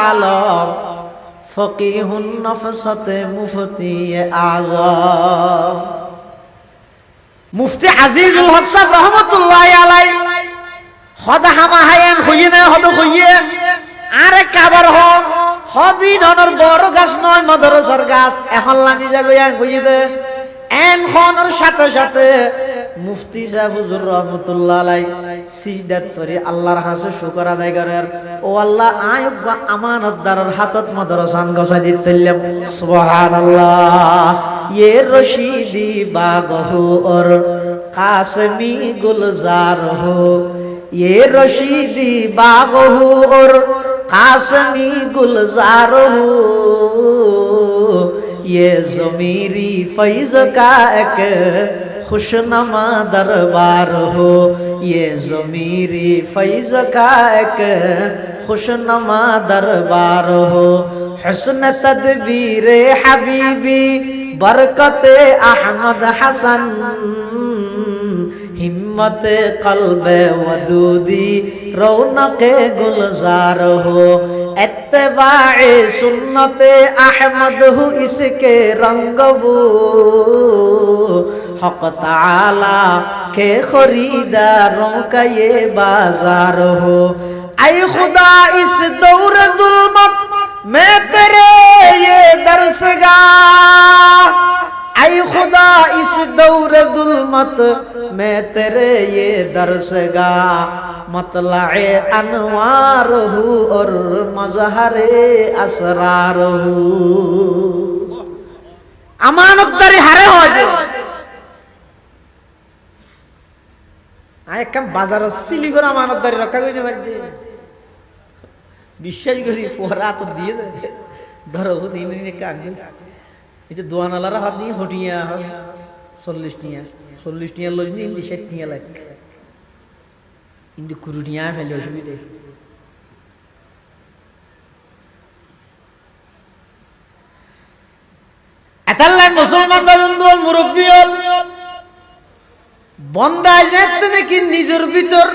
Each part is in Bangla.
আলম ফকিহুন নফসতে মুফতি আযম। মুফতি আজিজুল হক সাহেব রহমতুল্লাহি আলাইহি হদ হামাহায়েন হইনে হদ হইয়ে আরে কাবার হক হদি ধনের বড় গাছ নয় মাদ্রাসার গাছ এখন লাগি জায়গায় হইতে এন খনের সাথে সাথে মুফতি সাহেব হুজুর রহমাতুল্লাহ আলাইহি সিজদাত করে আল্লাহর কাছে শুকর আদায় করেন, ও আল্লাহ আয়ব আমানতদারের হাতত মাদ্রাসান গসাই দিতেলাম সুবহানাল্লাহ। ইয়ে রশিদি বাগহু और কাসমি গুলজার হো, ये रशीदी बाग हो और कासमी गुलजार हो, ये ज़मीरी फैज़ का एक खुशनमा दरबार हो, ये ज़मीरी फैज़ का एक खुशनमा दरबार हो। हुस्न तदबीर हबीबी बरकत अहमद हसन, हिम्मत कल्बे वदूदी रौनके गुलजार हो, इत्तिबाए सुन्नते अहमद हो इसके रंगबू, हक ताला के खरीदारों का ये बाजार हो। ऐ खुदा इस दौर जुल्मत में तेरे ये दरसगाह, ऐ खुदा इस दौर जुल्मत में तेरे ये दरसगाह, मतलाए अनवार हूँ और मजहरे असरार हूँ। अमानतदारी हारे हो जाए आए कम बाजार सिली कर अमानतदारी रखा कोई नहीं मरती বিশ্বাস করি ফোরা তো দিয়ে দে ধরো দিন দিনে কাঙ্গে এই যে দোয়ানালারা হাত দিয়ে হটিয়া 40 টিয়া লজ নিয়ে ইন্দি 60 টিয়া লাগে ইন্দি কুরুটিয়া ফেলে অসুবিধে। এতাল্লাই মুসলমান বন্ধু মুরব্বী বন্দায় যেতে নাকি নিজের ভিতর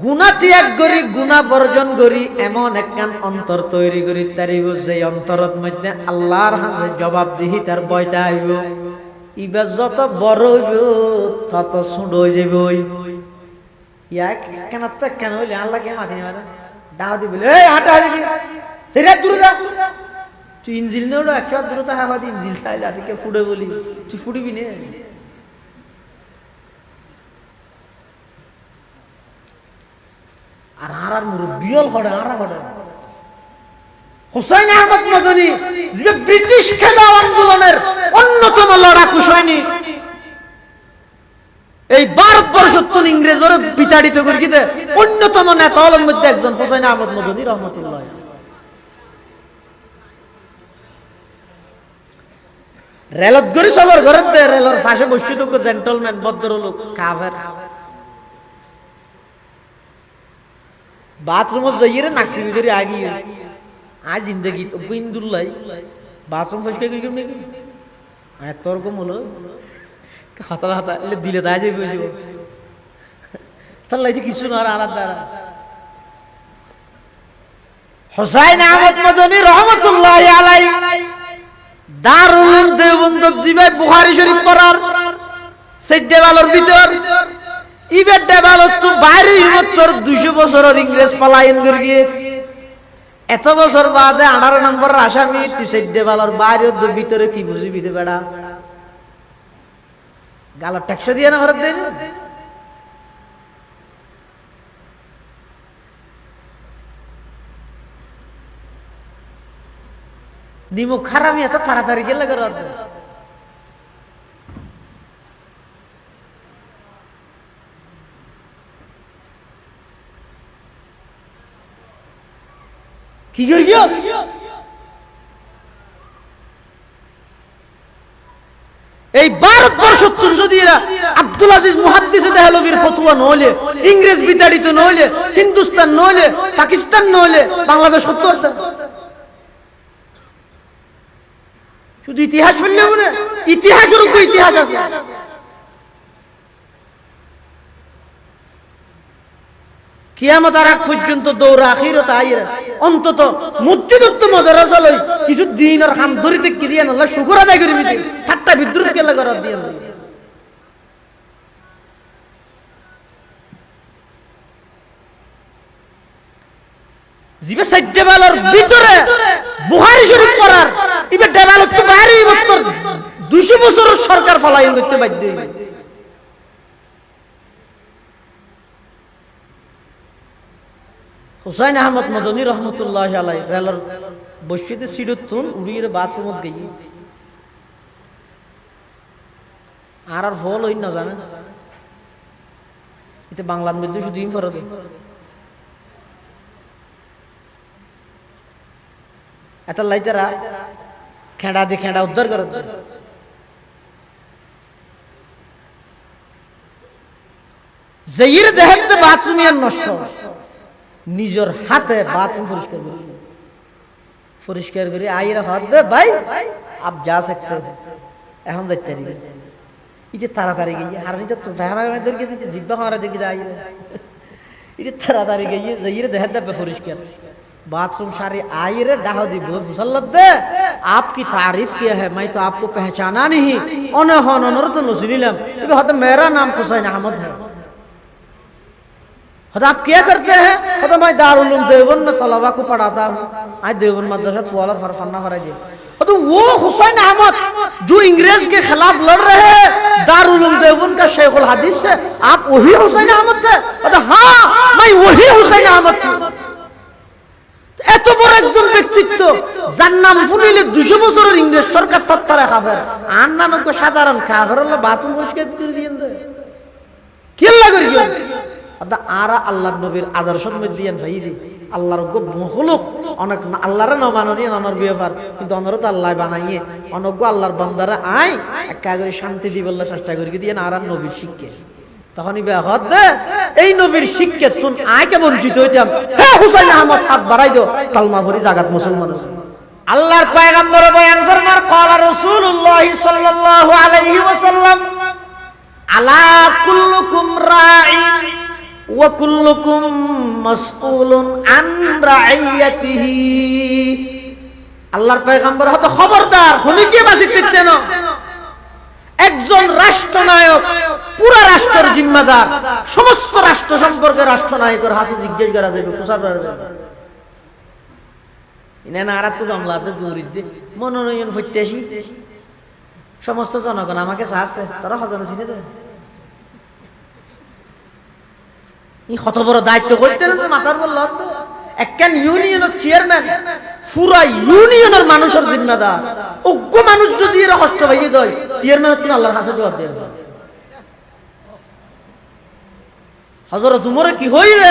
গুনাহ ত্যাগ করি গুনাহ বর্জন করি এমন একখান অন্তর তৈরি করি তারিব যে অন্তরত মধ্যে আল্লাহর কাছে জবাবদিহি তার ভয়টা আইব। ইবার যত বড় হইব তত ছোট হয়ে যাব। ইয়া কেন তো কেন হইলে আল্লাহকে মাথি মারে ডাও দি বলে এই হাঁটা হাঁটি সেটা দূরে যা তুই ইঞ্জিল নেও 100 দূরতা হাওয়া দি ইঞ্জিল চাইলে আদিকে ফুড়ে বলি তুই ফুড়িবি না। আর আর মুরব্বিয়ল হড়ে আর হড়ে হুসাইন আহমদ মদনী যে ব্রিটিশ খেদাও আন্দোলনের অন্যতম লড়াকু সৈনিক, এই ভারতবর্ষ তো ইংরেজের বিতাড়িত করে দিতে অন্যতম নেতা হলেন মধ্যে একজন হুসাইন আহমদ মদনী রহমতুল্লাহ। রেলত গরি সবার ঘরে রেলের পাশে বসিত জেন্টলম্যান ভদ্রলোক কাফের বাথরুমত যাইয়ে নাকসি ভিতরে আগি আজ জিন্দগি তো বিন্দুল্লাই বাথরুম পরিষ্কার করি নাকি এত রকম হলো হাতার হাতা দিলে তাই যাবে তার লাইতে কিছু না আর আলাদা। হুসাইন আহমদ মদনী রহমতুল্লাহি আলাইহি দারুল উলুম দেওবন্দ জিবাই বুখারী শরীফ পড়ার সেই দেওয়ালের ভিতর ইবের দেওয়ালত তো বাইরে মাত্র 200 বছরের ইংরেজ পলায়ন করিয়ে এত বছর বাদে 18 নম্বর আসামি তুই সেই দেওয়ালের বাইরের ভিতরে কি বুঝিবি দে বেড়া গালা ট্যাক্স দিয়ে না ভারত দেন। নিমুখ খারামি এত তাড়াতাড়ি গেলে কি করিও এই ভারতবর্ষ যদি আব্দুল আজিজ মুহাদ্দিস দেহলভির ফতোয়া নইলে ইংরেজ বিতাড়িত নইলে হিন্দুস্তান নইলে পাকিস্তান নইলে বাংলাদেশ সত্য আছে শুধু ইতিহাস পড়লে হবে না ইতিহাসের উপর ইতিহাস আছে। কিয়ামত আর আগ পর্যন্ত দৌড় আখিরত আইরা অন্তত মসজিদত মাদ্রাসা লই কিছু দিনের কাম ধরিতে কি দিয়া আল্লাহ শুকর আদায় করিবি ঠাট্টা বিদ্রুপ কেলা করার দিয়া জিবে সাইডে বালার ভিতরে বুখারী শরীফ পড়ার ইবে ডেভেলপ তো বাইরে বছর 200 বছর সরকার ফলাইন করতে বাধ্য হুসাইন আহমদ মদনী রহমতুল্লাহ আলাইহি রেলর বসিতে সিডতুন উড়িয়ে বাথরুমত গই আর ফল হই না জানেন এটা বাংলার মধ্যে শুধু দিন ফরদ এত লাইতারা খেড়া দিয়ে খেড়া উদ্ধার করত জাইর দেহতে বাথরুম নষ্ট নিজের হাতে বাথরুম পরিষ্কার করে আইরা হাত দে ভাই আপ যা सकते এখন যাইতে পারি এই যে তাড়াতাড়ি গিয়ে আর এটা তো ফেহানা দরকে দিতে জিব্বা মারা দেখি আইরা এই যে তাড়াতাড়ি গিয়ে জাইর দেহতে পরিষ্কার बाथरूम सारे आयरे डाह दी मुसल्लत दे आपकी तारीफ किया है मैं तो आपको पहचाना नहीं ओने होन ओनर तो नसीलिम ये हद मेरा नाम हुसैन अहमद है हद आप क्या करते हैं हद मैं दारुल उलूम देवबंद में तलबा को पढ़ाता हूं आज देवबंद मदरसा फवाला फरफन्ना फराजी हद वो हुसैन अहमद जो अंग्रेज के खिलाफ लड़ रहे हैं दारुल उलूम देवबंद का शेखुल हदीस से आप वही हुसैन अहमद थे हद हां मैं वही हुसैन अहमद हूं এত বড় একজন ব্যক্তিত্ব যার নাম শুনিলে 200 বছরের ইংরেজ সরকার তত্ত্বারে কাফের আর নানক সাধারণ কাফের হলো বাথরুম পরিষ্কার করে দিয়েন কি লাগি আদা আরা আল্লাহর নবীর আদর্শের মধ্যে দিয়েন ভাই দি আল্লাহর মখলুক অনেক আল্লাহর না মাননি অনর ব্যাপার কিন্তু অনর তো আল্লাহ বানাইয়ে অনগ্য আল্লাহর বান্দারা আই একা করে শান্তি দিবল্লা চেষ্টা করি দিয়েন আর নবীর শিক্ষা তখনই বেহদ দে এই নবীর শিক্ষা তুন আইকে বঞ্চিত হইতাম হে হুসাইন আহমদ হাত বাড়াই দাও কালমা ভরি জাগাত মুসলমান আল্লাহর পয়গম্বর বয়ান ফরমার ক্বালা রাসূলুল্লাহ সাল্লাল্লাহু আলাইহি ওয়াসাল্লাম আলা কুল্লুকুম রাঈন ওয়া কুল্লুকুম মাসউলুন আন রাইয়াতিহি আল্লাহর পয়গম্বর হতে খবরদার শুনি কি বাসিতে না একজন রাষ্ট্রনায়ক পুরো রাষ্ট্রের জিম্মাদার সমস্ত রাষ্ট্র সম্পর্কে রাষ্ট্রনায়কের হাতে জিজ্ঞেস করা যাবে প্রচার করা যাবে ইনানা আর তো দমলাতে দৌড়িতে মনোনয়ন হইতে আসি সমস্ত জনগণ আমাকে চাচ্ছে তারা হজনে চিনে দেয় এই কত বড় দায়িত্ব করতে না মাথার বলল একখান ইউনিয়নের চেয়ারম্যান পুরা ইউনিয়নের মানুষের জিম্মাদার অজ্ঞ মানুষ যদি এরা কষ্ট পাইয়ে দেয় চেয়ারম্যান তুমি আল্লাহর কাছে জবাব দিয়ে হযরত উমর কি হইলে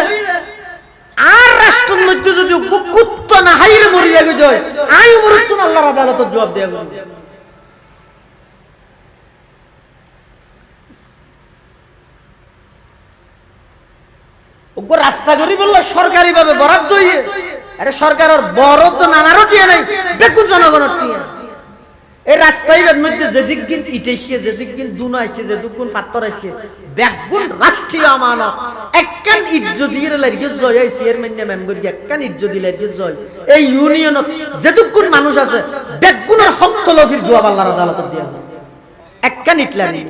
আর রাষ্ট্রের মধ্যে যদি কুত্তা না হাইরে মরি যাবে যায় আই উমর তুমি আল্লাহর আদালতের জবাব দিয়ে ওগো রাস্তা করি বললো সরকারি ভাবে বরাদ্দ হইয়ে আরে সরকারের বরাদ্দ নানারও দিয়ে নাই বেকুন জনগণের দিয়ে এই রাস্তায় মধ্যে যেদিক দিন ইট এসছে যেদিক দিন দুনা আসছে যেদিক দিন পাথর আসছে বেগুন রাষ্ট্রীয় আমানত একখান ইট যদি লাগিয়ে জয় এই চেয়ারম্যান মেম্বার একখান ইট যদি লাগিয়ে জয় এই ইউনিয়নত যেদিক কোন মানুষ আছে বেগুনের হক তলফির জবাব আল্লাহর আদালতে দেয়া একখান ইট লাগিয়ে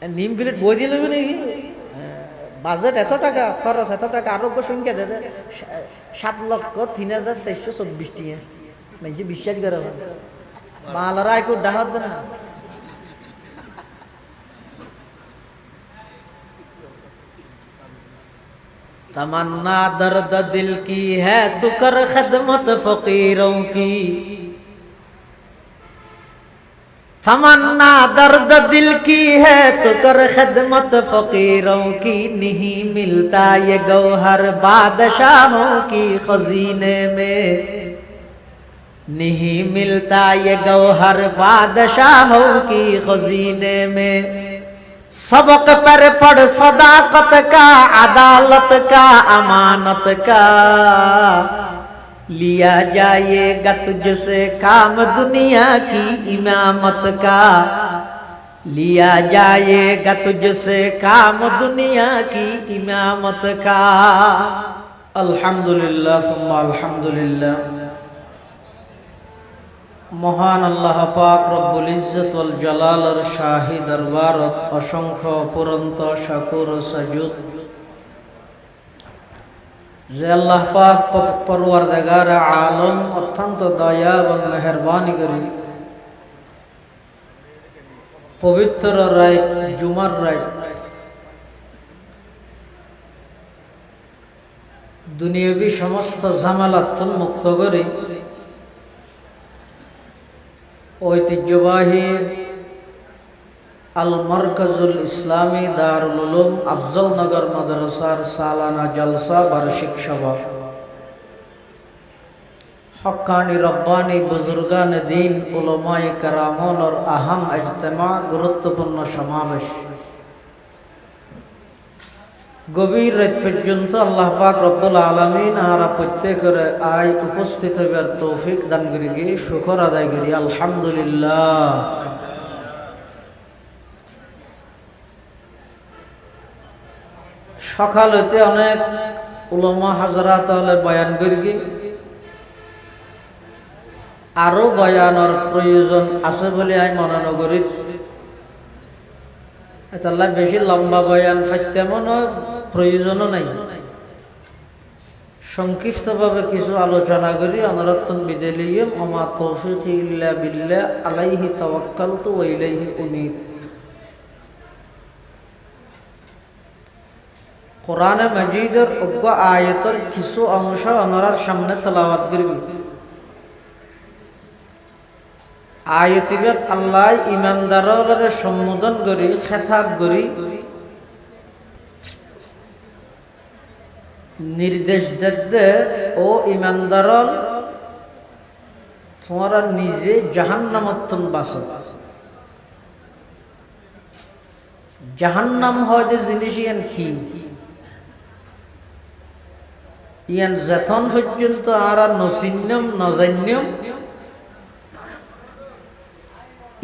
নিম প্লেট বই দিলে নাকি বাজেট এত টাকা খরচ এত টাকা আরোগ্য সংখ্যা দেয় 7,03,424 টাকা মানে বিশ্বাস করে মালারা একটু ডাহাত দেয় না तमन्ना दर्द दिल की है तू कर खदमत फकीरों की तमन्ना दर्द दिल की है तो कर खदमत फकीरों की नहीं मिलता ये गौहर बादशाहों की खजीने में नहीं मिलता ये गौहर बादशाहों की खजीने में सबक पर पढ़ सदाकत का अदालत का अमानत का लिया जाएगा तुझसे काम दुनिया की इमामत का लिया जाएगा तुझसे काम दुनिया की इमामत का। अल्हम्दुलिल्लाह सुम्मा अल्हम्दुलिल्लाह। মহান আল্লাহ পাক রব্বুল ইজ্জত ওয়াল জালালের শাহী দরবারত অসংখ্য অপরন্ত শাকুর ও সাজুদ যে আল্লাহ পাক পরওয়ারদিগার আলম অত্যন্ত দয়া এবং মেহেরবানি করি পবিত্র রাত জুমার রাত দুনিয়াবি সমস্ত ঝামেলাত মুক্ত করি ঐতিহ্যবাহী আল মারকাজুল ইসলামী দারুল উলুম আফজল নগর মাদ্রাসার সালানা জলসা বার্ষিক সভা হক্কানি রব্বানি বুজুর্গান দ্বীন উলামায়ে কেরামর আহম ইজতেমা গুরুত্বপূর্ণ সমাবেশ গভীর রাত পর্যন্ত আল্লাহ পাক রব্বুল আলামিন আর প্রত্যেকের আয় উপস্থিত হবার তৌফিক দান করি গিয়ে শুকর আদায় করি আলহামদুলিল্লাহ। সকাল হইতে অনেক উলামা হাজরাত বয়ান করি গিয়ে আরো বয়ানের প্রয়োজন আছে বলে আমি মনে নগরী এতাল্লাহ বেশি লম্বা বয়ান ফাইতেমন প্রয়োজনও নাই সংক্ষিপ্তভাবে কিছু আলোচনা করি অনরত্তন বিদেলিয়ম ওমা তৌফিক ইল্লা বিল্লাহ আলাইহি তাওয়াক্কালতু ওয়া ইলাইহি উনীব। কোরআনে মাজিদের অজ্ঞ আয়াতের কিছু অংশ অনরার সামনে তেলাওয়াত করি। আয়াতিবাদ আল্লাহ ইমানদারের সম্বোধন করি খেতাব করি নির্দেশ দে ও ইমানদার তোমরা নিজে জাহান্নামত্তন বাসো। জাহান্নাম হয় যে জিনিস ইয়ান কি ইয়ান যখন পর্যন্ত আর নচিন্যম নজান্যম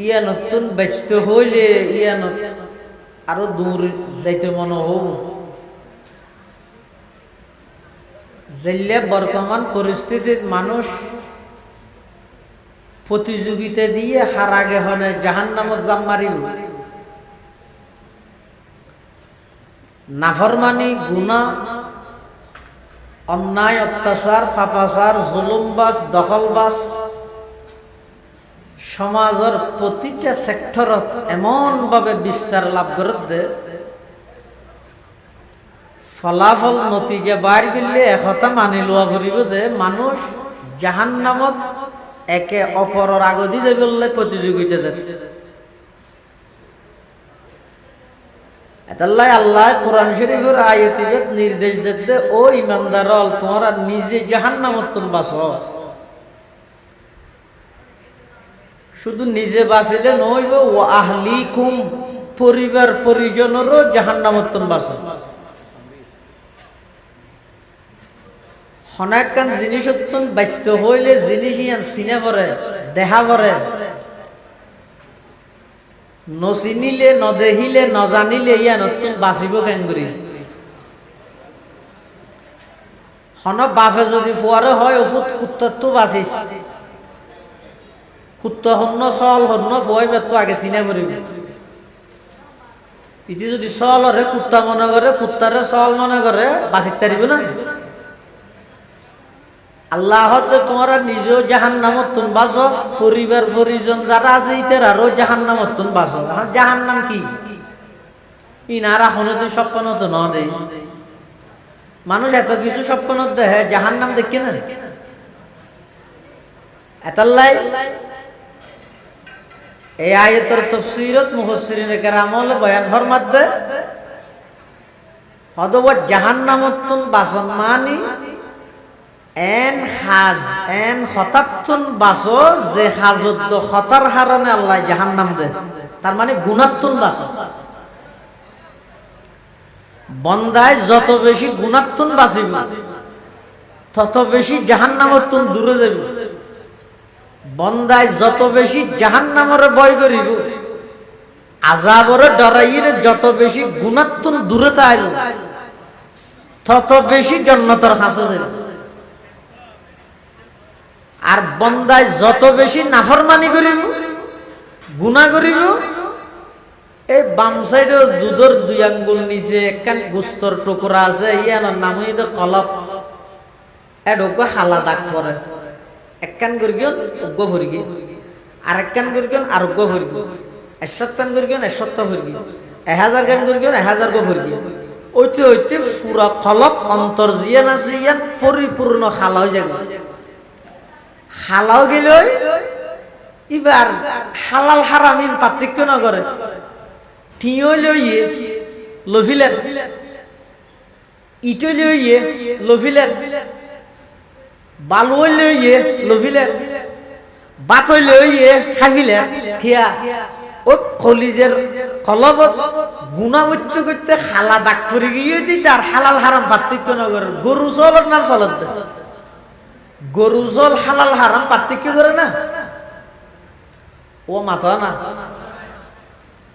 ইয়া নতুন ব্যস্ত হইলে ইয়া আরো দূর যাইতে মনে হব যেলে বর্তমান পরিস্থিতির মানুষ প্রতিযোগিতা দিয়ে হার আগে হলে জাহান্নামত জাম মারিব। নাফরমানি গুনাহ অন্যায় অত্যাচার পাপাচার জুলুমবাজ দখলবাজ সমাজের প্রতিটা সেক্টরত এমন ভাবে বিস্তার লাভ করতে ফলাফল নতিজা বাইর করলে একথা মানি লওয়া করিব যে মানুষ জাহান্নামত একে অপরের আগদি যে বললে প্রতিযোগিতা দেন। এতাল্লাই আল্লাহ কোরআন শরীফের আয়াতে নির্দেশ দিতে ও ইমানদার তোমরা নিজে জাহান্নামত বাঁচো। শুধু নিজে বাঁচিলে নইব ও আহলিকুম পরিবার পরিজনেরও জাহান্নামত বাঁচো। হনাকান জিনিস ব্যস্ত হইলে জিনিস ইয়ান চিনে পড়ে দেখা পড়ে নচিনিলে নদেখিলে নজানিলে ইয়ান বাঁচিব কেঙ্গুরি। হন বাপে যদি ফুয়ারে হয় ওষুধ কুত্তরটো বাঁচিস কুত্ত হন্য চল হন্য ফুয়াইবে তো আগে চিনে পড়িব। ইতি যদি চলরে কুত্তা মনে করে কুত্তারে চল মনে করে বাঁচিতে পারিব না। আল্লাহ তোমরা নিজেও জাহান্নামত বাঁচো পরিবার পরিজন যারা আছে ইতার আরো জাহান্নামত বাঁচো। জাহান্নাম কি ইনারা হনে তো স্বপ্ন তো ন দেয় মানুষ এত কিছু স্বপ্ন দেখে জাহান্নাম দেখে না। এতাল্লাই এই আয়াতের তাফসীরত মুফাসসিরিনে কেরাম বয়ান ফরমাত দে হদওয়া জাহান্নামত বাঁচন মানি এন হাজ এন হতাত্তুন বাঁচো যে হাজত হতার হারানে আল্লাহ জাহান্নাম দে তার মানে গুণাত্তুন বাঁচো। বন্দায় যত বেশি গুণাত্তুন বাঁচিব তত বেশি জাহান্নামত দূরে যাব। বন্দায় যত বেশি জাহান্নামের ভয় করিব আযাবর ডরাইরে যত বেশি গুনাত্তুন দূরে তাইল তত বেশি জান্নাতের হাসে যাবে। আর বন্দায় যত বেশি নাফরমানি করিব গুনাহ করিব, এই বাম সাইডে দুধর 2 আঙ্গুল নিচে একখান গোস্তর টুকরা আছে, ইয়ানোর নাম হইল কলব। এডোকে হালা দাগ পরে, একখান করিগন উগ্গ ভরগি, আর একখান করিগন আর উগ্গ ভরগি, 100 কান করিগন 100 ভরগি, 1000 কান করিগন 1000 গো ভরগি। ওইতে ওইতে পুরা কলব অন্তর জিয়ান আছে ইয়ান পরিপূর্ণ হালা হয়ে যাবে। হালাও গেল এবার হালাল হারামিন পার্থক্য না করে ঠিও লইয়ে লভিলেন, ইটো লইয়ে লভিলেন, বালু লইয়ে লভিলেন, বাতই লইয়ে খাবিলেন। ঠিয়া ও কলিজের কলবত গুণা করতে করতে হালা দাগ পরে গিয়ে দিতে আর হালাল হারাম পার্থক্য না করে। গরু চলত না চলত, গরু জল হালাল হারাম পার্থক্য করে না, ও মাথা না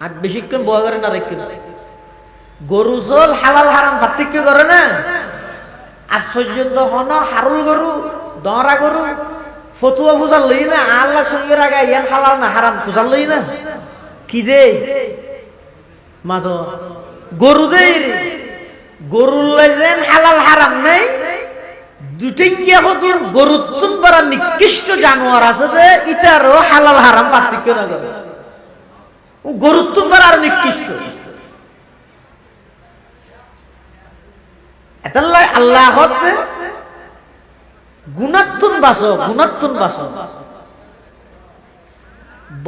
আর বেশিক্ষণ বয়া করে না রেখে। গরু জল হালাল হারাম পার্থক্য করে না। আজ পর্যন্ত হন হারুল গরু দরা গরু ফতুয়া ফুজার লই না, আল্লাহ সঙ্গে রাগা ইয়ান হালাল না হারাম ফুজার লই না। কি দে মাথা গরু দে, গরুর যেন হালাল হারাম নেই। দুটিঙ্গিয়া হতুর গরুত্তুন বড় নিকৃষ্ট জানোয়ার আছে যে ইতারও হালাল হারাম পার্থক্য না করে। গরুত্তুন বড় আর নিকৃষ্ট। এতাল্লাই আল্লাহ হতে গুণাত্তুন বাসো, গুণাত্তুন বাসো।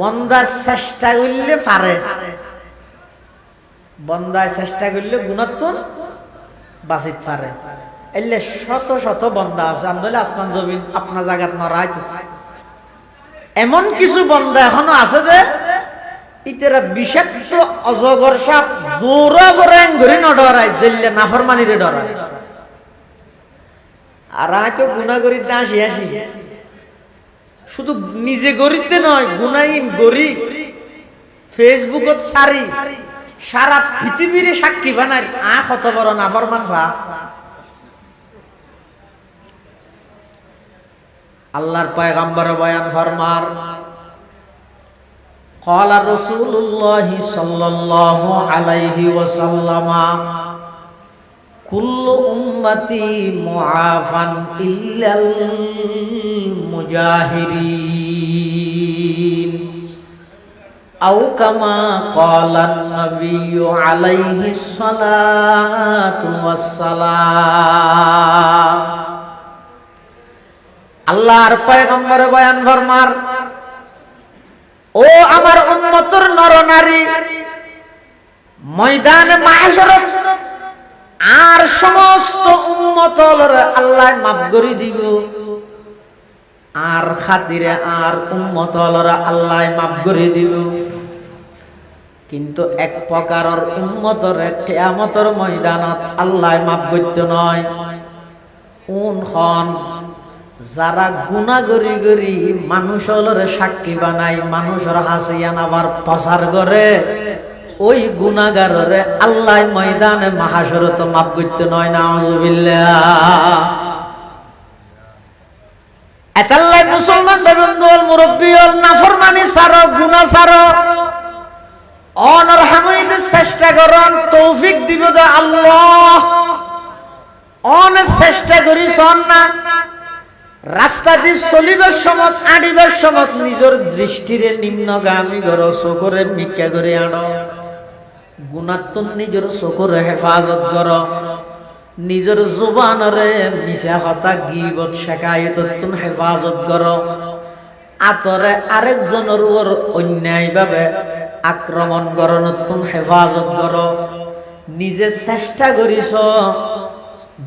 বন্দা চেষ্টা করলে পারে, বন্দায় চেষ্টা করলে গুণাত্তুন বাঁচিত পারে। এলে শত শত বন্দা আছে আন্দোলন আসমান জমিন আপনার জায়গাত নড়াই। এমন কিছু বন্দা এখনো আছে যে ইতারা বিষাক্ত অজগর সাপ জোরা করে ঘুরে নডরায়, জেললে নাফরমানিরে ডরায়। আর হয়তো গুণা করিতে আসি আসি, শুধু নিজে গরিতে নয় গুণাইন গরি ফেসবুকত সারি সারা পৃথিবীর সাক্ষী বানাই কত বড় নাফরমান সা। আল্লাহর পয়গম্বর বয়ান ফরমার قال رسول الله صلى الله عليه وسلم كل امتي معافى الا المجاهرين او كما قال النبي عليه الصلاه والسلام। আল্লাহর পয়গম্বর বয়ান ফরমার, ও আমার উম্মতের নরনারী, ময়দানে মাহশরত আর সমস্ত উম্মতর আল্লাহ মাফ করে দিব, আর খাতিরে আর উম্মতর আল্লাহ মাফ করে দিব। কিন্তু এক প্রকারের উম্মতর কিয়ামতের ময়দানত আল্লাহ মাফ করতে নয়। কোন খন যারা গুনাহ গরি গরি মানুষের সাক্ষী বানাই, মানুষের হাসিয়ান আবার প্রচার করে, ওই গুনাহগাররে আল্লাহ ময়দানে মাহশরত মাফ করতে নয়। নাউজুবিল্লাহ। এতাল্লাই মুসলমান বন্ধু মুরব্বী নাফরমানি ছাড়ো, গুনাহ ছাড়ো, অনর হামিদ চেষ্টা করন, তৌফিক দিব দে আল্লাহ। অন চেষ্টা করি শোন না, রাস্তা দিয়ে চলিবার সময় আড়িবার সময় নিজের দৃষ্টিরে নিম্নগামী করো, চোখরে মিকা করে আনো। গুণাত্মন নিজের চোখরে হেফাজত করো, নিজের জুবানরে মিশা কথা গীবত শেখায়তন হেফাজত করো। আতরে আরেকজনের উপর অন্যায়ভাবে আক্রমণ করনতুন হেফাজত করো। নিজে চেষ্টা করিস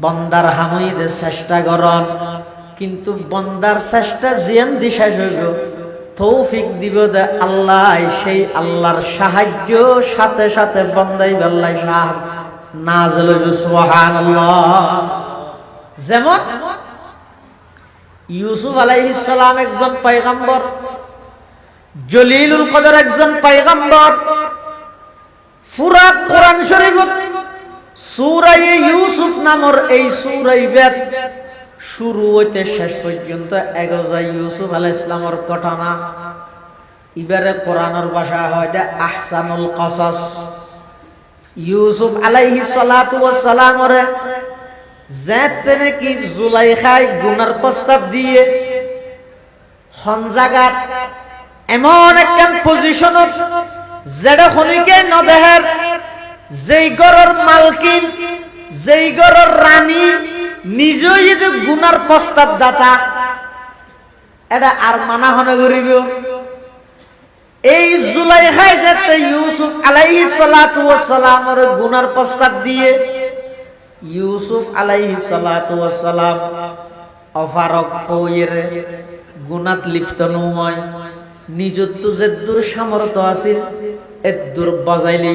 বন্দার হামইদে চেষ্টা করন, কিন্তু বন্দার চেষ্টা জিয়ান দিশা হইব তৌফিক দিব দে আল্লাহ। সেই আল্লাহর সাহায্য সাথে সাথে বন্দাই বেল্লাই সাহায্য নাযিল হইব। সুবহানাল্লাহ। যেমন ইউসুফ আলাইহিস সালাম একজন পয়গম্বর, জলিলুল কদর একজন পয়গম্বর, পুরা কোরআন শরীফত সূরা ইউসুফ নামের এই সূরা বেদ শুরু হইতে শেষ পর্যন্ত এগোজায় ইউসুফ আলাইহিস সালামের ঘটনা। এবারে কোরআনের ভাষা হয় দে আহসানুল কসাস। ইউসুফ আলাইহিস সালাতু ওয়াস সালামরে যেতে নাকি জুলাইখায় গুনার প্রস্তাব দিয়ে হন জায়গাত এমন একটা পজিশনত যেটা খনিকে নদেহের যেই ঘরের মালকিন যেই ঘরের রানী নিজেই যদি গুনার প্রস্তাব দাতা এটা আর মানা হনে করিব। এই জুলাইখায় যেতে ইউসুফ আলাইহিস সালাতু ওয়াস সালামের গুনার প্রস্তাব দিয়ে ইউসুফ আলাইহিস সালাতু ওয়াস সালাম অফারক হইরে গুনাত লিপ্ত নয়। নিজের তো যেদূর সামর্থ্য আছিল এদূর বজাইলে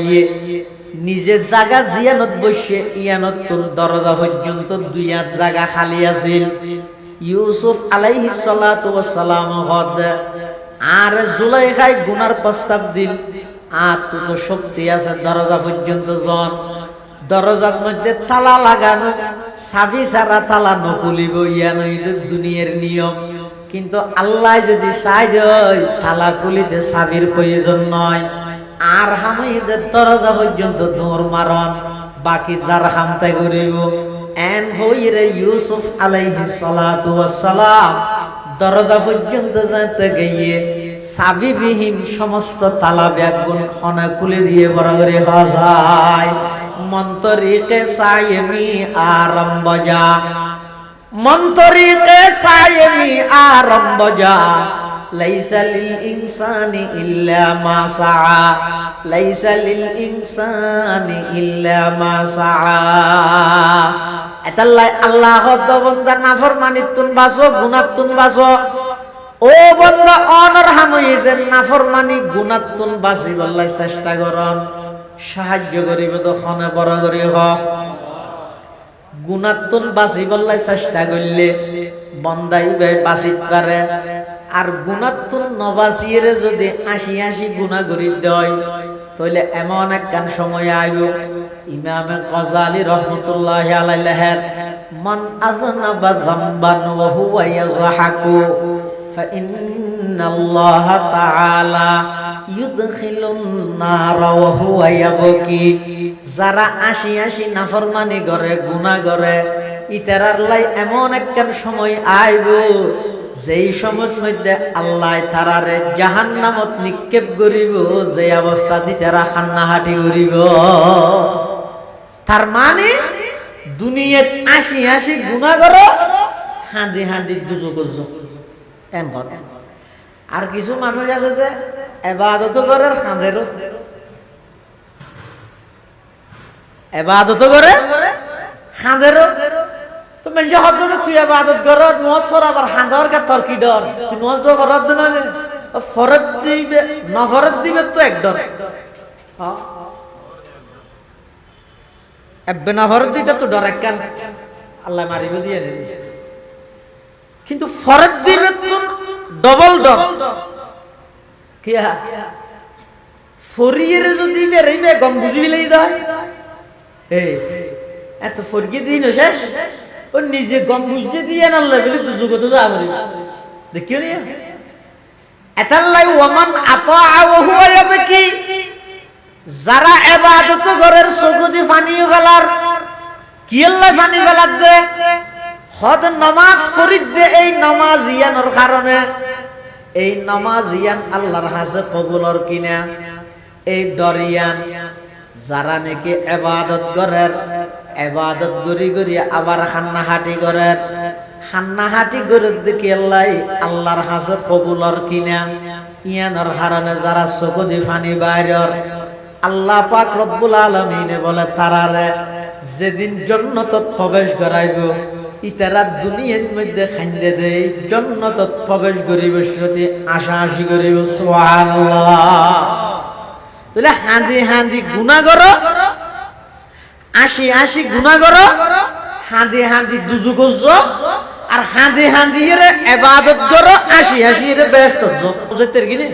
নিজে জায়গা জিয়ানত বসে ইয়ানত দরজা পর্যন্ত দুই হাত জায়গা খালি আছিল। ইউসুফ আলাইহিস সালাতু ওয়াস সালাম হদ আর জুলাইখায় গুনার প্রস্তাব দিল আর তো শক্তি আছে দরজা পর্যন্ত জন দরজার মধ্যে তালা লাগানো চাবি ছাড়া তালা নকুলিব ইয়ানো এটা দুনিয়ার নিয়ম। কিন্তু আল্লাহ যদি সাহায্য তালা খুলিতে চাবির প্রয়োজন নয়। আর হামিদের দরজা পর্যন্ত দৌড় মারন বাকি যার হামতে করিব এন হইরে ইউসুফ আলাইহিস সালাতু ওয়াস সালাম দরজা পর্যন্ত যাইতে গিয়ে চাবিবিহীন সমস্ত তালা ব্যাগুন খনে খুলে দিয়ে বরাবরি হওয়া যায়। মন্তরিকে সায়েমি আরম্ভ যা মন্তরিকে সায়েমি আরম্ভ যা লাইসা লিল ইনসানি ইল্লা মা সাআ লাইসা লিল ইনসানি ইল্লা মা সাআ। এতাল্লাই আল্লাহ বান্দা নাফরমানিতুন বাসো গুনাতুন বাসো। ও বান্দা অনর হামইদের নাফরমানি গুনাতুন বাসি বল্লাই চেষ্টা করন সাহায্য করিব তো খনে বড় করি হ গুনাতুন বাসি বল্লাই চেষ্টা করলে বন্দাইবে বাসিত পারে। আর গুনাতুন নবাসিরে যদি আসি আসি গুনাহ করি দেয় তাহলে এমন একখান সময় আইব ইমাম গজালি রহমাতুল্লাহি আলাইহি লেখেন মান আযনাবা যামবান ওয়া হুয়া ইয়াযহাকু ফাইন্নাল্লাহা তাআলা ইউদখিলুন নারা ওয়া হুয়া ইয়াবকি। যারা আসি আসি নাফরমানি করে গুনাহ করে ইতারার লাই এমন একখান সময় আইব যেই সময়ের মধ্যে আল্লাহ তারারে জাহান্নামত নিক্ষেপ করিব যে অবস্থাতে তারা কান্নাহাটি করিব। তার মানে দুনিয়াত আসি আসি গুনাহ করো হাঁদি হাঁদি দুজক এন কথা। আর কিছু মানুষ আছে যে ইবাদত করে কাঁদেরও ইবাদত করে কাঁদেরও। তো মেজে হদ তুই ইবাদত কর নমাজ পড় আবার হাঁদার কা তোর কি ডর? তুই নমাজ তো ফরজ না ফরজ দিবে না ফরজ দিবে তো এক ডর এববে না ফরজ দিতে তো ডর একখান আল্লাহ মারিব দিয়ে। কিন্তু ফরজ দিবে তো ডবল ডর কিয়া ফরিয়ের যদি বেরিবে গম বুঝিলেই দেয় এই এত ফরিয়ে দিন শেষ ও নিজে গম বুঝতে দিয়ে আল্লাহ বলে তো জগতে যাব দেখিও নি এতাল্লাই ওমান আতা ওয়া হুয়া ইয়াবকি। যারা ইবাদত ঘরের চকুদি পানি ফেলার কি আল্লাহ পানি ফেলার দে হদ নামাজ ফরিদ দে এই নামাজ ইয়ানোর কারণে এই নামাজ ইয়ান আল্লাহর কাছে কবুলর কিনা এই ডরিয়ান যারা নাকি ইবাদত ঘরের ইবাদত গরি গরি আবার খান্নাহাটি করে খান্নাহাটি করে দেখি আল্লাহর কাছে কবুলর কিনা ইয়ানোর কারণে যারা চকুদি পানি বাইরের আল্লাহ পাক রব্বুল আলামিন বলে তারারে যেদিন জান্নাতত প্রবেশ করাইব ইতারা দুনিয়ার মধ্যে খাইন্দে দেই জান্নাতত প্রবেশ করিব সতি আশা আশি করিব সুবহানাল্লাহ। তাহলে হাঁদি হাঁদি গুনাহ করো আসি আসি গুনাহ করো হাঁদি হাঁদি দুজুক আর হাঁদি হাঁদি ইবাদত করো আসি আসি বেহেশত যেতের কিনে।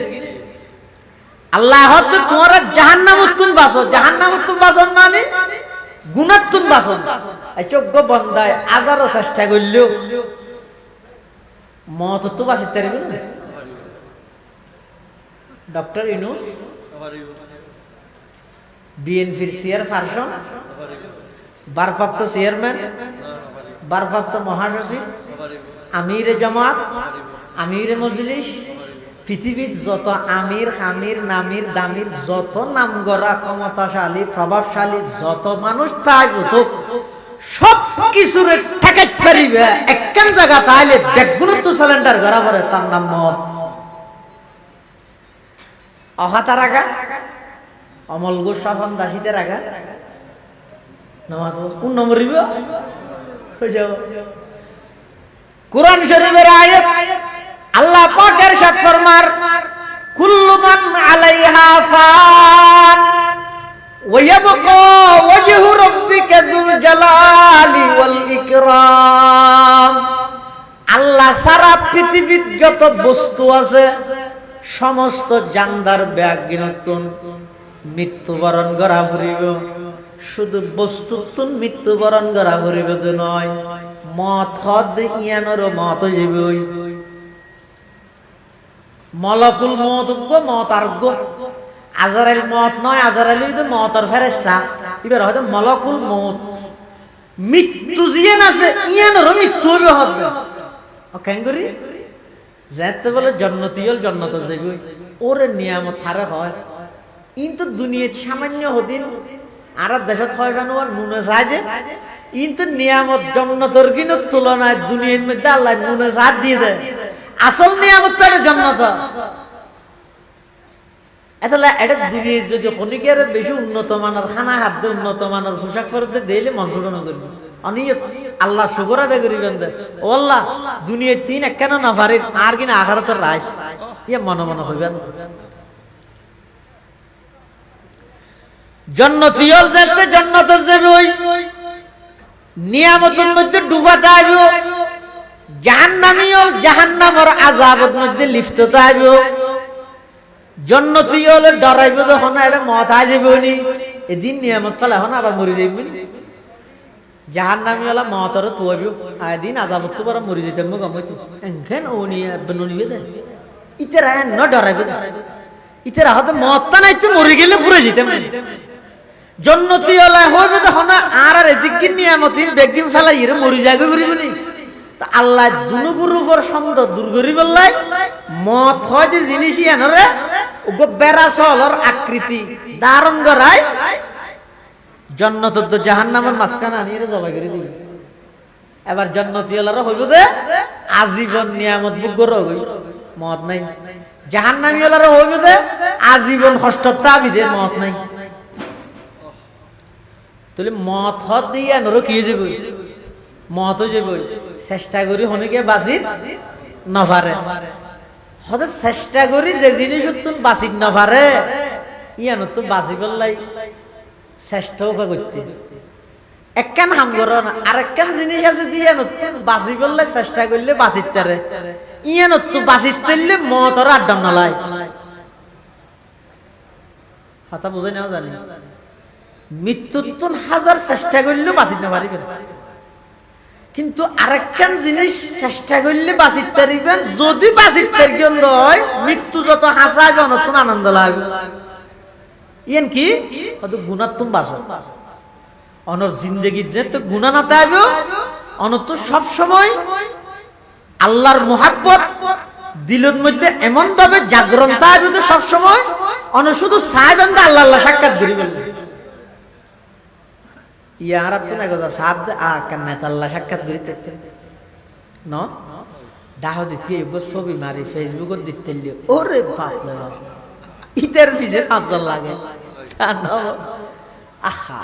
আল্লাহ হয়তো তোমার জাহান্নামুত্তুন বাসো, জাহান্নামুত্তুন বাসন মানে গুণাত্তুন বাসন। এই চোগ্য বন্দায় আজারও চেষ্টা করলেও মত তো বাঁচিতে পারবে না। ডক্টর ইউনূস বিএনপির চেয়ারপারসন, ভারপ্রাপ্ত চেয়ারম্যান, ভারপ্রাপ্ত মহাসচিব, আমির জামাত, আমির মজলিস, পৃথিবীর যত আমির হামির নামির দামির যত নামগড়া ক্ষমতাশালী প্রভাবশালী যত মানুষ তাই বুঝুক সব কিছুর ঠেকাই পারিবে একখান জায়গা তাইলে বেগুনত্ব সিলিন্ডার ঘরা পড়ে তার নাম মত। অহাতা রাখা অমল গো সাফন দাসিতে রাখা কোন নম্বর কুরআন শরীফের আয়াত আল্লাহ পাক ইরশাদ ফরমার কুল্লু মান আলাইহা ফান ওয়া ইয়াবকা ওয়াজহু রাব্বিকা যুল জালালি ওয়াল ইকরাম। আল্লাহ সারা পৃথিবীর যত বস্তু আছে সমস্ত জানদার ব্যাগিনতুন মৃত্যুবরণ করা ফুরিব, শুধু বস্তুতুন মৃত্যুবরণ করা ফুরিব তো নয়, মত হদ ইয়ানোর মত যাবে। মলকুল মত মত আর আজারাইল মত নয়, আজারাইল মতর ফেরেশতা, এবার হয়তো মলকুল মত মৃত্যু জিয়ান আছে ইয়ানোর মৃত্যু হবে হবে কেন করি যেতে বলে জন্নতি হল জন্নত যাবে ওরে নিয়ামত হারে হয়। কিন্তু দুনিয়াত সামান্য হদিন আর দেশত হয় কেন আর নুনে চাই যে কিন্তু নিয়ামত জন্নতর কিন্তু তুলনায় দুনিয়ার মধ্যে আল্লাহ নুনে সাথ দিয়ে দেয়। আসল নিয়ামত তো জন্নত। তাহলে এটা দুনিয়ার যদি খনিকের বেশি উন্নত মানের খানা খাদ্য উন্নত মানের পোশাক পরতে দিলে মনসুরণ করবে অনিয়ত আল্লাহ শুকর আদায় করিবেন দে ও আল্লাহ দুনিয়ার তিন কেন না পারি আর কিনা আখারাতের রাইস ইয়ে মনে মনে হইবেন। জন্নতি হল যেতে জন্নত যাবে ওই নিয়ামতের মধ্যে ডুবা যাইব, জাহান্নামী হল জাহান্নামের আযাবের মধ্যে লিপ্ত যাইব। জন্নতি হলে ডরাইব যখন এটা মত আ যাবে উনি এদিন নিয়ামত ফেলে এখন আবার মরে যাইব। জাহান্নামী হলা মতর তুয়াব এদিন আযাবত তো বড় মরে যেতে মুখ গমইতো এনখান ও নিয়ে বনুনিবে দে ইতেরা ন ডরাইবে ইতেরা হতে মতটা নাই তো মরে গেলে পুরে যেতে। জন্নতি হলা হইবে তখন আর এদিক নিয়ামত বেগদিন ফেলাই এর মরে যাবে বলিবনি। তা আল্লাহ দুনুগুর উপর সন্দেহ দূর করি বললাই মত হয় যে জিনিসই এনরে ওগো বেরাসলর আকৃতি ধারণ করায় জন্নত তো জাহান্নামের মাঝখানে আনিয়ে জবাই করে দিবে। এবার জন্নতি হলার হইব যে আজীবন নিয়ামত ভোগ করবে মত নাই, জাহান্নামী হলার হইব যে আজীবন কষ্টতা বিধে মত নাই। তাহলে মত হদ দিয়ে নর কি যাবে মত যাবে চেষ্টা করি হনিকে বাঁচিত নপারে হতে চেষ্টা করি যে জিনিস তুমি বাঁচিত নপারে ইয়ান তো বাঁচি পেলাই চেষ্টাও করতে একখান হাম করো না আর একখান জিনিস আছে দিয়ে বাঁচি পেলে চেষ্টা করলে বাঁচিত তারে ইয়ান তো বাঁচিত পেলে মতর আড্ডা নলায় কথা বুঝে নাও জানি মৃত্যুর হাজার চেষ্টা করলেও বাঁচিত না পারিবেন, কিন্তু আরেকখান জিনিস চেষ্টা করলে বাঁচিত পারিবেন যদি বাঁচিত পারিবেন হয় মৃত্যু যত হাসাবে নতুন আনন্দ লাগবে। ইয়ান কি হয়তো গুণার তুমি বাঁচো অনর জিন্দগির যে তো গুণা না তাইব অনর তো সবসময় আল্লাহর মোহাব্বত দিলের মধ্যে এমন ভাবে জাগরণ তাইবে তো সবসময় অনর শুধু চাইবেন আল্লাহ আল্লাহ সাক্ষাৎ করিবেন ইয়ার তো না কথা সাপ নেতাল্লা সাক্ষাৎ করিতে ন ডাহ দিতে ছবি মারি ফেসবুকত দিতে ওরে বাপ ইতের পিছে পাঁচজন লাগে আহা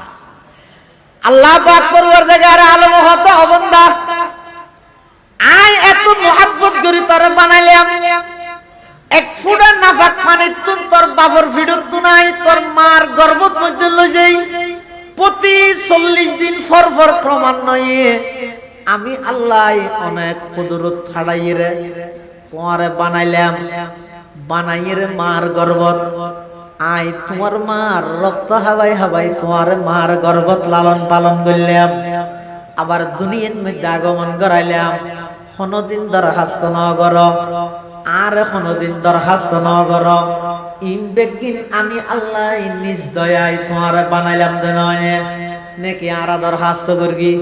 আল্লাহ পাক পরওয়ারদিগার আলম হত অবন্দা আই এত মোহাব্বত করি তোরে বানাইলাম এক ফুটা নাফাক পানি তুন তোর বাপর ফিডত তু নাই তোর মার গর্ভত মধ্যে লই যাই প্রতি 40 দিন পর পর ক্রমান্বয়ে আমি আল্লাহ অনেক কুদরত ছাড়াইয়ে রে তোমারে বানাইলাম বানাইয়ে রে মার গর্ভত আই তোমার মার রক্ত হাবাই হাবাই তোমার মার গর্ভত লালন পালন করলাম, আবার দুনিয়ার মধ্যে আগমন করাইলাম, কোনদিন দরখাস্ত ন কর, আর কোনদিন দরখাস্ত ন কর, ইম বেগিন আমি আল্লাহ নিজ দয়ায় তোমার বানাইলাম দে নয় নাকি আর দরখাস্ত করবি?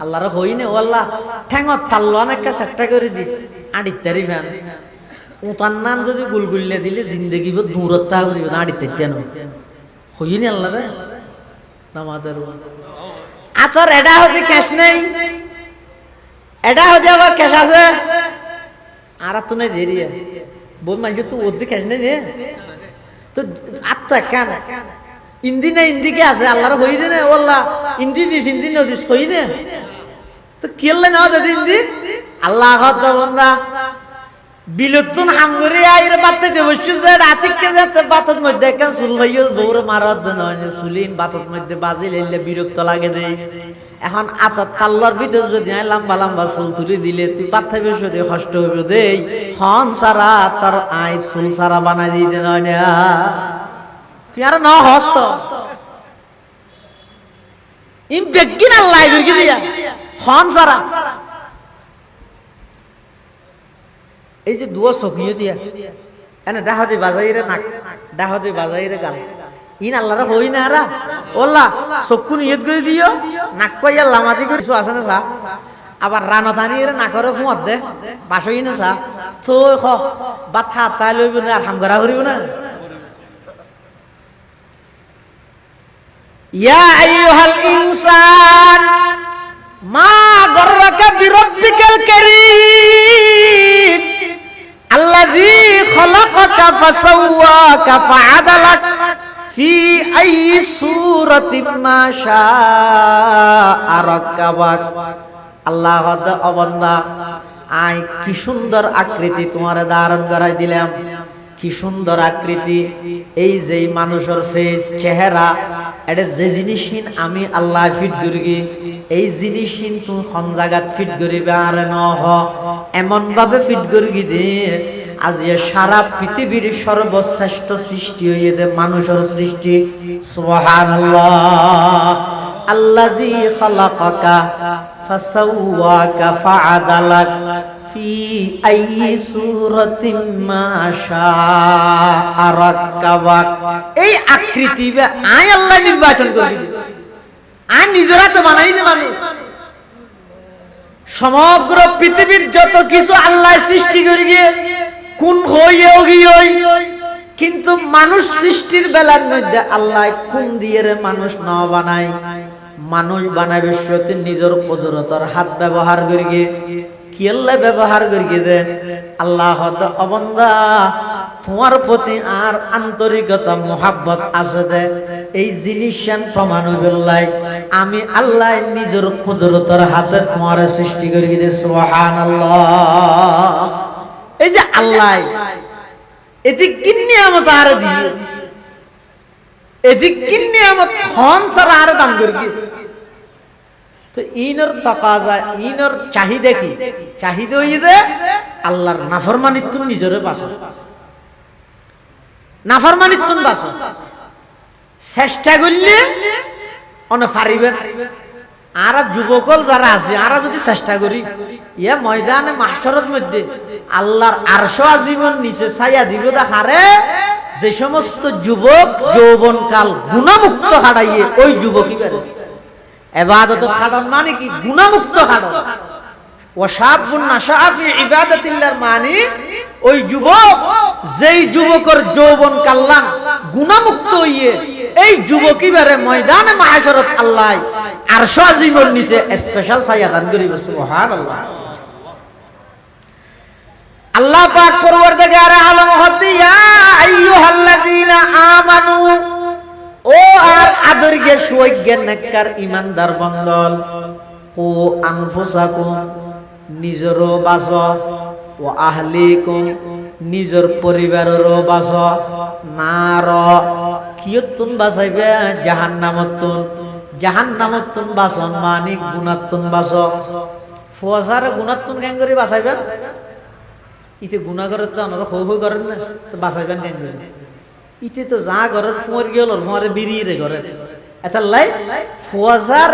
আল্লাহর হই নে ও আল্লাহ ঠ্যাঙত থাল্লো অনেকটা চেষ্টা করে দিস আড়িতারি ফ্যান উতার নাম যদি গুলগুল্লে দিলে জিন্দগি দূরত্ব করিব না আড়িতে হই নি আল্লাহ রে আমাদের আতর এটা হতে ক্যাশ নেই, এটা হতে আবার ক্যাশ আছে আর তো নাই দেরি বল মাইছো তো ওর ক্যাশ নেই নে তো আত্মা কেন ইন্দি না ইন্দিকে আছে আল্লাহর হই দে না ও আল্লাহ ইন্দি দিস ইন্দি নদিস হই নে তো কেলে না দাদি ইন্দি আল্লাহ হত বন্দা বিলুতুন হামগরি আইরে বাতে দেবছু যে রাতিকে যেতে বাতত মধ্যে কেন সুল ভাইও বউর মারদ নয় সুলিন বাতত মধ্যে বাজি লইলে বিরক্ত লাগে দেই। এখন আতত কাল্লার ভিতর যদি আই লম্বা লম্বা চুল তুলি দিলে তুই বাতে বেশি দে কষ্ট হইব দেই হন সারা তার আই চুল সারা বানাই দিতে নয় না তুই আর না হস্ত ইম বেগিন আল্লাহ দুর্গি দিয়া হন সারা এই যে দুয়া চকিয়ে দিয়া এনে ডাহাদি বাজাইরে নাক ডাহাদি বাজাইরে গাল ইন আল্লাহর হই না রা ওল্লা চক্ষু নিয়ত করে দিও নাক পাইয়া লামাতি করে কিছু আছে না চা আবার রানতানির নাকরে ফুঁয়াত দে বাসই না চা তো খ বা থা তাই লইব না আর হাম করা করিব না। ইয়া আইয়ুহাল ইনসান মা গররাকা বিরাব্বিকাল কারীম আল্লাযী খলাকাকা ফাসাওয়াকা ফাআদালাক ফি আইয়ি সূরাতিন মা শাআ রাক্কাবাক। আল্লাহ অবন্দা আই কি সুন্দর আকৃতি তোমারে ধারণ করাই দিলাম, কি সুন্দর আকৃতি, এই যে মানুষের ফেস চেহারা এটা যে জিনিসিন আমি আল্লাহ ফিট করি এই জিনিসিন তুমি কোন জায়গাত ফিট করিবে আর ন এমন ভাবে ফিট করি দে আজ সারা পৃথিবীর সর্বশ্রেষ্ঠ সৃষ্টি হইয়ে দে মানুষের সৃষ্টি। সুবহানাল্লাহ আল্লাযী খালাকাকা ফাসাওয়াকা ফাআদালাক ফি আইয়ি সূরাতিন মা শাআ রাক্কাবাক। এই আকৃতি আই আল্লাহ নির্বাচন করি আর নিজেরা তো বানাই দে মানুষ সমগ্র পৃথিবীর যত কিছু আল্লাহ সৃষ্টি করি গিয়ে কোন হইয়ে ওগিয়ে কিন্তু মানুষ সৃষ্টির বেলার মধ্যে আল্লাহ কোন দিয়ে রে মানুষ না বানাই মানুষ বানাবে সত্যি নিজের কুদরতের হাত ব্যবহার করি গিয়ে কি আল্লাহ ব্যবহার করি দে আল্লাহ অবন্দা তোমার প্রতি আর আন্তরিকতা মোহাব্বত আছে দে এই জিনিস প্রমাণ হইবলাই আমি আল্লাহ নিজের কুদরতের হাতে তোমার সৃষ্টি করি দে। সুবহানাল্লাহ এই যে আল্লাহ এদিক কি নিয়ামত আর দিয়ে এদিক কি নিয়ামত খন সারা আর দান করি তো ইনর তাকাজা ইনর চাহিদা কি চাহিদা হইদে আল্লাহর নাফরমানিত্ব নিজরে বাসো নাফরমানিত্ব বাসো চেষ্টা করলে অন পারিবেন আর যুবকল যারা আছে আর যদি চেষ্টা করি ইয়া ময়দানে মাহশরের মধ্যে আল্লাহর আরশ আযীমের নিচে ছায়া দিব দেখারে যে সমস্ত যুবক যৌবনকাল গুনাহমুক্ত হারাইয়ে ওই যুবকই পারে ইবাদত খাড়ন মানে কি গুনাহমুক্ত খাড়ন ওয়াশাবুন নাশাআ ফি ইবাদাতিল্লাহর মানে ওই যুবক যেই যুবকের যৌবন কাল্লান গুনাহমুক্ত হইয়ে এই যুবকই বারে ময়দানে মাহশরত আল্লাহ আরশ আযীমের নিচে স্পেশাল ছায়া দান করিব। সুবহানাল্লাহ আল্লাহ পাক পরওয়ারদিগার আলম হতে ইয়া আইয়ুহাল্লাযীনা আমানু ও আর আদরগে সুয়জ্ঞ নেককার ঈমানদার বান্দল ও আনফুসাকুম নিজেরও বাঁচো ও আহলিকুম নিজের পরিবারেরও বাঁচো নার কিয়তুন বাঁচাইবে জাহান্নামতুন জাহান্নামতুন বাঁচন মানে গুণাতুন বাঁচো ফুয়াসারে গুণাতুন কেন করে বাঁচাইবেন ইতে গুণা করে তো আমরা হৌ হৌ করেন না তো বাঁচাইবেন কেন করে ইতে তো যা ঘরের ফুয়ার গেল ফুয়ারে বেরিয়ে রে ঘরে এটা লাই ফুয়াজার